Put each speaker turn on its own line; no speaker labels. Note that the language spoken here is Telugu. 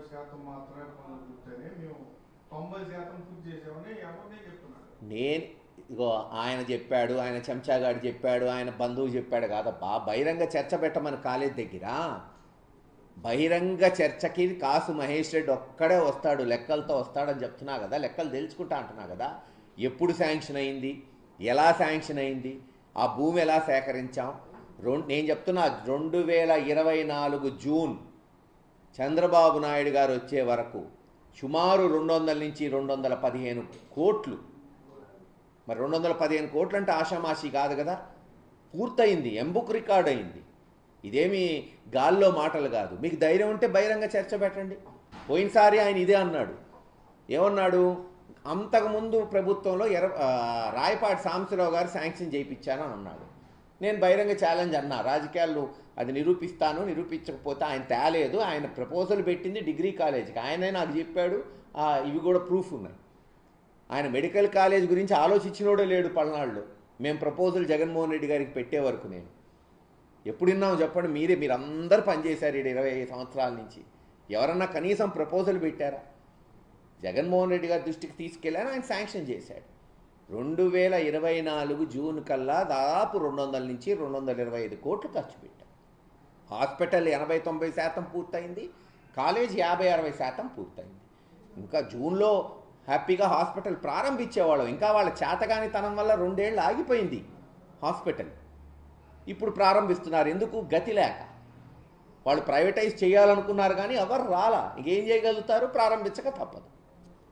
60% మాత్రమే పనులు పూర్తయినాయి, మేము 90% పూర్తి చేసామని ఎవరినే చెప్తున్నారు.
నేను ఇగో ఆయన చెప్పాడు, ఆయన చెంచాగాడు చెప్పాడు, ఆయన బంధువు చెప్పాడు కాదబ్బా. బహిరంగ చర్చ పెట్టమని కాలేజ్ దగ్గర బహిరంగ చర్చకి కాసు మహేష్ రెడ్డి ఒక్కడే వస్తాడు, లెక్కలతో వస్తాడని చెప్తున్నా కదా. లెక్కలు తెలుసుకుంటా అంటున్నా కదా. ఎప్పుడు శాంక్షన్ అయింది, ఎలా శాంక్షన్ అయింది, ఆ భూమి ఎలా సేకరించాం. నేను చెప్తున్నా 2024 జూన్ చంద్రబాబు నాయుడు గారు వచ్చే వరకు సుమారు 200 నుంచి 215 కోట్లు. మరి 215 కోట్లు అంటే ఆషామాషి కాదు కదా. పూర్తయింది, ఎంబుక్ రికార్డ్ అయింది. ఇదేమి గాల్లో మాటలు కాదు. మీకు ధైర్యం ఉంటే బహిరంగ చర్చ పెట్టండి. పోయినసారి ఆయన ఇదే అన్నాడు. ఏమన్నాడు, అంతకుముందు ప్రభుత్వంలో రాయపాటి సాంబశివరావు గారు శాంక్షన్ చేయించానని అన్నాడు. నేను బహిరంగ ఛాలెంజ్ అన్నా, రాజకీయాలు అది నిరూపిస్తాను, నిరూపించకపోతే ఆయన తేలేదు. ఆయన ప్రపోజల్ పెట్టింది డిగ్రీ కాలేజీకి, ఆయనే నాకు చెప్పాడు. ఇవి కూడా ప్రూఫ్ ఉన్నాయి. ఆయన మెడికల్ కాలేజ్ గురించి ఆలోచించినోడే లేడు పల్నాడులో. మేము ప్రపోజల్ జగన్మోహన్ రెడ్డి గారికి పెట్టే వరకు నేను ఎప్పుడు విన్నాము చెప్పండి. మీరందరూ పనిచేశారు 25 సంవత్సరాల నుంచి. ఎవరన్నా కనీసం ప్రపోజల్ పెట్టారా? జగన్మోహన్ రెడ్డి గారి దృష్టికి తీసుకెళ్ళాను, ఆయన శాంక్షన్ చేశాడు. 2024 జూన్ కల్లా దాదాపు 200 నుంచి 225 కోట్లు ఖర్చు పెట్టాం. హాస్పిటల్ 80-90% పూర్తయింది, కాలేజ్ 50-60% పూర్తయింది. ఇంకా జూన్లో హ్యాపీగా హాస్పిటల్ ప్రారంభించేవాళ్ళం. ఇంకా వాళ్ళ చేతగానితనం వల్ల 2 ఏళ్ళు ఆగిపోయింది హాస్పిటల్. ఇప్పుడు ప్రారంభిస్తున్నారు. ఎందుకు? గతి లేక. వాళ్ళు ప్రైవేటైజ్ చేయాలనుకున్నారు కానీ ఎవరు రాలా. ఇంకేం చేయగలుగుతారు? ప్రారంభించక తప్పదు.